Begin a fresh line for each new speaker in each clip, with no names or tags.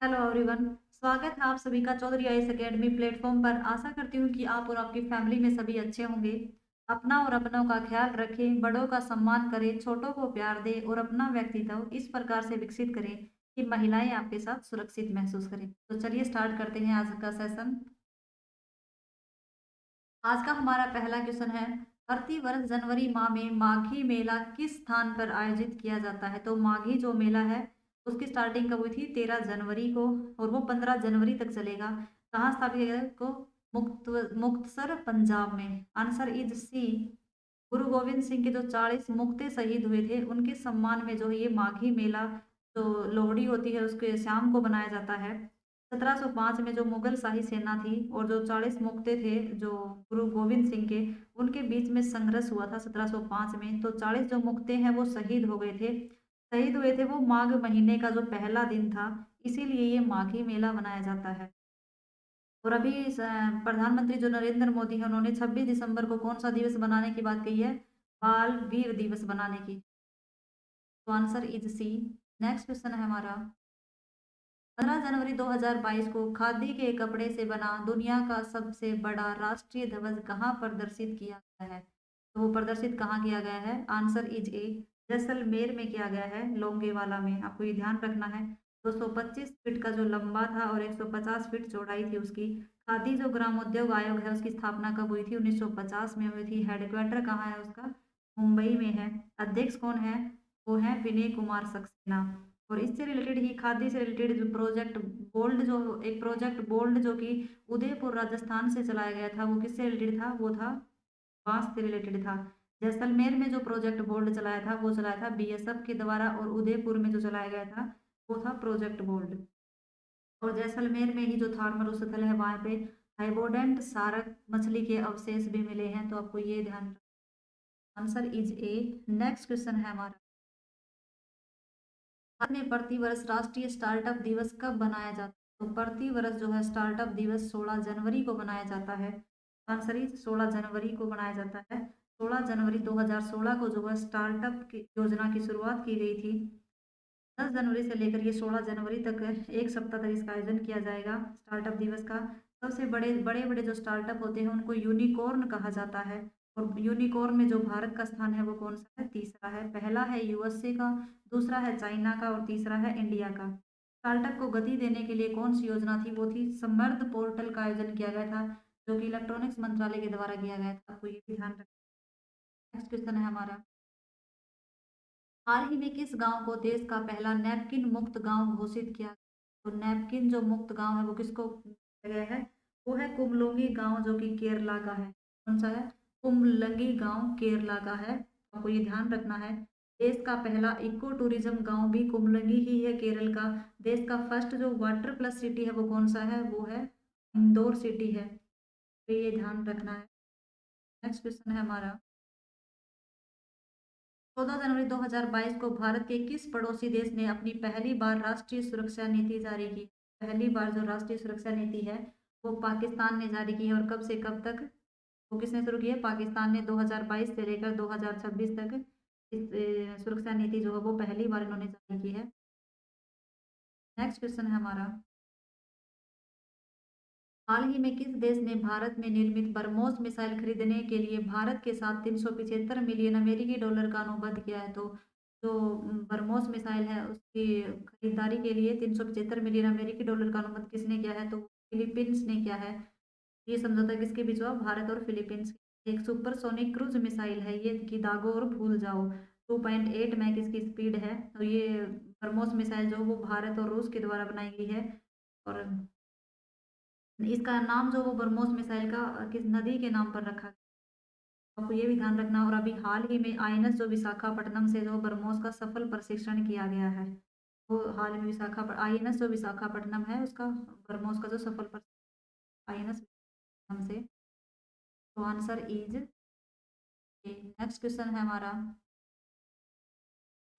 Hello everyone. स्वागत है आप सभी का चौधरी आईएएस एकेडमी प्लेटफॉर्म पर। आशा करती हूँ कि आप और आपकी फैमिली में सभी अच्छे होंगे। अपना और अपनों का ख्याल रखें, बड़ों का सम्मान करें, छोटों को प्यार दें और अपना व्यक्तित्व इस प्रकार से विकसित करें कि महिलाएं आपके साथ सुरक्षित महसूस करें। तो चलिए स्टार्ट करते हैं आज का सेशन। आज का हमारा पहला क्वेश्चन है, प्रति वर्ष जनवरी माह में माघी मेला किस स्थान पर आयोजित किया जाता है? तो माघी जो मेला है उसकी स्टार्टिंग कब हुई थी? 13 जनवरी को, और वो 15 जनवरी तक चलेगा। कहाँ स्थापित किया गया को? मुक्तसर पंजाब में। Answer is C. Guru Gobind Singh के जो 40 मुक्ते शहीद हुए थे उनके सम्मान में जो ये माघी मेला जो लोहड़ी होती है उसके शाम को बनाया जाता है। 1705 में जो मुगल शाही सेना थी और जो 40 मुक्ते थे जो गुरु गोविंद सिंह के, उनके बीच में संघर्ष हुआ था 1705 में। तो 40 जो मुक्ते हैं वो शहीद हो गए थे। शहीद हुए थे वो माघ महीने का जो पहला दिन था, इसीलिए ये माघी मेला मनाया जाता है। और अभी प्रधानमंत्री जो नरेंद्र मोदी है उन्होंने 26 दिसंबर को कौन सा दिवस बनाने की बात कही है? बाल वीर दिवस बनाने की। तो answer is C. Next question है हमारा, 15 जनवरी 2022 को खादी के कपड़े से बना दुनिया का सबसे बड़ा राष्ट्रीय ध्वज कहाँ प्रदर्शित किया गया है? तो वो प्रदर्शित कहाँ किया गया है? आंसर इज ए, जैसलमेर में किया गया है, लोंगेवाला में। आपको ये ध्यान रखना है। 225 फीट का जो लंबा था और 150 फीट चौड़ाई थी उसकी। खादी जो ग्रामोद्योग आयोग है उसकी स्थापना कब हुई थी? 1950 में हुई थी। हेडक्वार्टर कहाँ है उसका? मुंबई में है। अध्यक्ष कौन है? वो है विनय कुमार सक्सेना। और इससे रिलेटेड ही खादी से रिलेटेड जो प्रोजेक्ट बोल्ड, जो एक प्रोजेक्ट बोल्ड जो कि उदयपुर राजस्थान से चलाया गया था, वो किससे रिलेटेड था? वो था बांस से रिलेटेड था। जैसलमेर में जो प्रोजेक्ट बोल्ड चलाया था वो चलाया था बीएसएफ के द्वारा, और उदयपुर में जो चलाया गया था वो था प्रोजेक्ट बोल्ड। और जैसलमेर में ही जो थार मरुस्थल है वहां पे हाइबोडेंट सारक मछली के अवशेष भी मिले हैं। तो आपको ये ध्यान, answer is a. Next question है हमारा, भारत में प्रतिवर्ष राष्ट्रीय स्टार्टअप दिवस कब बनाया जाता है? तो प्रतिवर्ष जो है स्टार्टअप दिवस 16 जनवरी को बनाया जाता है। आंसर इज 16 जनवरी को बनाया जाता है। 16 जनवरी 2016 को जो है स्टार्टअप की योजना की शुरुआत की गई थी। 10 जनवरी से लेकर ये 16 जनवरी तक एक सप्ताह तक इसका आयोजन किया जाएगा स्टार्टअप दिवस का। सबसे बड़े बड़े बड़े जो स्टार्टअप होते हैं उनको यूनिकॉर्न कहा जाता है। और यूनिकॉर्न में जो भारत का स्थान है वो कौन सा है? तीसरा है। पहला है यूएसए का, दूसरा है चाइना का और तीसरा है इंडिया का। स्टार्टअप को गति देने के लिए कौन सी योजना थी? वो थी समर्थ पोर्टल का आयोजन किया गया था, जो कि इलेक्ट्रॉनिक्स मंत्रालय के द्वारा किया गया था। आपको ये भी ध्यान रखना। नेक्स्ट क्वेश्चन है हमारा, हाल ही में किस गांव को देश का पहला नैपकिन मुक्त गांव घोषित किया? तो नैपकिन जो मुक्त गांव है वो किसको किया गया है? वो है कुमलुंगी गांव, जो कि केरला का है। कौन सा है? कुमलंगी गांव केरला का है। आपको ये ध्यान रखना है। देश का पहला इको टूरिज्म गांव भी कुमलंगी ही है, केरल का। देश का फर्स्ट जो वाटर प्लस सिटी है वो कौन सा है? वो है इंदौर सिटी है। तो ये ध्यान रखना है। नेक्स्ट क्वेश्चन है हमारा, 14 जनवरी 2022 को भारत के किस पड़ोसी देश ने अपनी पहली बार राष्ट्रीय सुरक्षा नीति जारी की? पहली बार जो राष्ट्रीय सुरक्षा नीति है वो पाकिस्तान ने जारी की है। और कब से कब तक? वो किसने शुरू की है? पाकिस्तान ने 2022 से लेकर 2026 तक इस सुरक्षा नीति जो है वो पहली बार इन्होंने जारी की है। नेक्स्ट क्वेश्चन है हमारा, हाल ही में किस देश ने भारत में निर्मित ब्रह्मोस मिसाइल खरीदने के लिए भारत के साथ 375 मिलियन अमेरिकी डॉलर का अनुबंध किया है? तो जो ब्रह्मोस मिसाइल है उसकी खरीदारी के लिए 375 मिलियन अमेरिकी डॉलर का अनुबंध किसने किया है? तो फिलीपींस ने किया है। ये समझौता किसके बीच हुआ? भारत और फिलीपींस के। एक सुपरसोनिक क्रूज मिसाइल है ये, कि दागो और भूल जाओ। 2.8 मैक इसकी स्पीड है। और ये ब्रह्मोस मिसाइल जो वो भारत और रूस के द्वारा बनाई गई है। और इसका नाम जो वो ब्रह्मोस मिसाइल का किस नदी के नाम पर रखा गया? आपको ये भी ध्यान रखना। और अभी हाल ही में आईएनएस जो विशाखापट्टनम से जो ब्रह्मोस का सफल प्रशिक्षण किया गया है, वो हाल में आईएनएस जो विशाखापट्टनम है उसका ब्रह्मोस का जो सफल आईएनएस विशाखापट्टनम से। तो आंसर इज। नेक्स्ट क्वेश्चन है हमारा,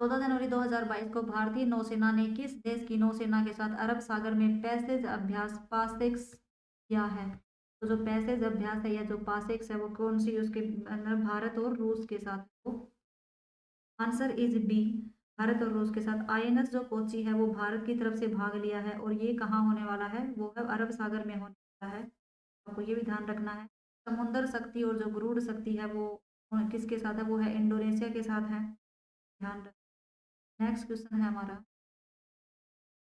14 जनवरी 2022 को भारतीय नौसेना ने किस देश की नौसेना के साथ अरब सागर में पैसेज अभ्यास पासेक्स किया है? तो जो पैसेज अभ्यास है या जो पासेक्स है वो कौन सी उसके अंदर? भारत और रूस के साथ। वो आंसर इज बी। भारत और रूस के साथ। आईएनएस जो कोची है वो भारत की तरफ से भाग लिया है और ये कहाँ होने वाला है, वो है अरब सागर में होने वाला है। आपको ये भी ध्यान रखना है। समुद्र शक्ति और जो गरुड़ शक्ति है वो किसके साथ है, वो है इंडोनेशिया के साथ है। ध्यान रख। नेक्स्ट क्वेश्चन है हमारा,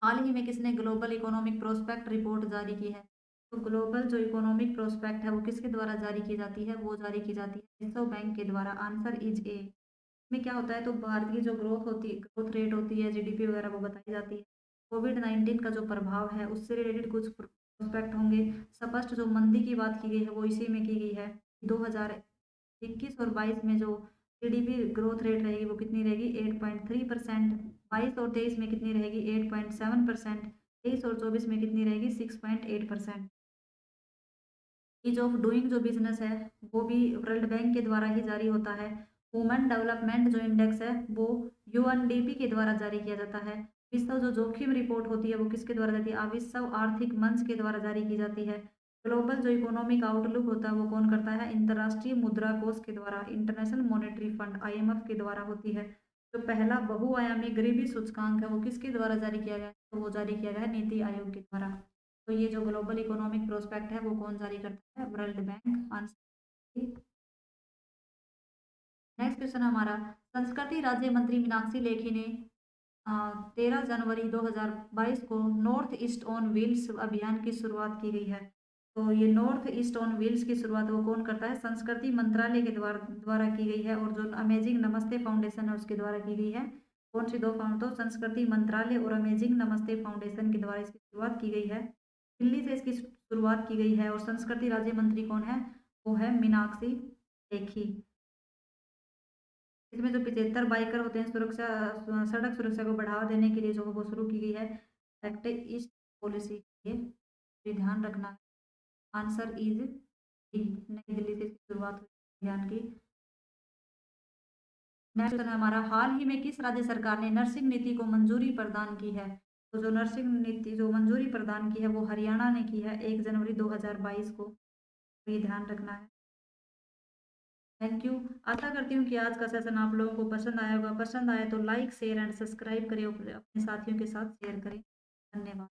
हाल ही में किसने ग्लोबल इकोनॉमिक प्रोस्पेक्ट रिपोर्ट जारी की है। तो ग्लोबल जो इकोनॉमिक प्रोस्पेक्ट है वो किसके द्वारा जारी की जाती है, वो जारी की जाती है रिजर्व बैंक के द्वारा। Answer is a. में क्या होता है, तो भारत की जो ग्रोथ रेट होती है, जीडीपी वगैरह वो बताई जाती है। कोविड-19 का जो प्रभाव है उससे रिलेटेड कुछ प्रोस्पेक्ट होंगे। स्पष्ट जो मंदी की बात की गई है वो इसी में की गई है। 2021 और 22 में जो जीडीपी ग्रोथ रेट रहेगी वो कितनी रहेगी, 8.3%। 22 और 23 में कितनी रहेगी, 8.7%। 23 और 24 में कितनी रहेगी, 6.8%। ईज ऑफ डूइंग जो बिजनेस है वो भी वर्ल्ड बैंक के द्वारा ही जारी होता है। वुमेन डेवलपमेंट जो इंडेक्स है वो यूएनडीपी के द्वारा जारी किया जाता है। विश्व जो जोखिम रिपोर्ट होती है वो किसके द्वारा जाती है, विश्व आर्थिक मंच के द्वारा जारी की जाती है। ग्लोबल जो इकोनॉमिक आउटलुक होता है वो कौन करता है, अंतर्राष्ट्रीय मुद्रा कोष के द्वारा, इंटरनेशनल मॉनेटरी फंड आईएमएफ के द्वारा होती है। जो पहला बहुआयामी गरीबी सूचकांक है वो किसके द्वारा जारी किया गया है, तो वो जारी किया गया है नीति आयोग के द्वारा। तो ये जो ग्लोबल इकोनॉमिक प्रोस्पेक्ट है वो कौन जारी करता है, world bank. Answer. Next question हमारा, संस्कृति राज्य मंत्री मीनाक्षी लेखी ने 13 जनवरी 2022 को नॉर्थ ईस्ट ऑन व्हील्स अभियान की शुरुआत की गई है। तो ये नॉर्थ ईस्ट ऑन व्हील्स की शुरुआत वो कौन करता है, संस्कृति मंत्रालय के द्वारा की गई है। और जो अमेजिंग नमस्ते फाउंडेशन है उसके द्वारा की गई है। कौन सी दो फाउंड, तो संस्कृति मंत्रालय और अमेजिंग नमस्ते फाउंडेशन के द्वारा इसकी शुरुआत की गई है। दिल्ली से इसकी शुरुआत की गई है और संस्कृति राज्य मंत्री कौन है, वो है मीनाक्षी लेखी। इसमें जो 75 बाइकर होते हैं सुरक्षा, सड़क सुरक्षा को बढ़ावा देने के लिए जो वो शुरू की गई है एक्ट ईस्ट पॉलिसी। ये ध्यान रखना है। आंसर इज डी, नई दिल्ली से इसकी शुरुआत हुई अभियान की। नेक्स्ट है हमारा, हाल ही में किस राज्य सरकार ने नर्सिंग नीति को मंजूरी प्रदान की है। तो जो नर्सिंग नीति जो मंजूरी प्रदान की है वो हरियाणा ने की है 1 जनवरी 2022 को। तो ये ध्यान रखना है। Thank you. आशा करती हूँ कि आज का सेशन आप लोगों को पसंद आया होगा। पसंद आए तो लाइक शेयर एंड सब्सक्राइब करें, अपने साथियों के साथ शेयर करें। धन्यवाद।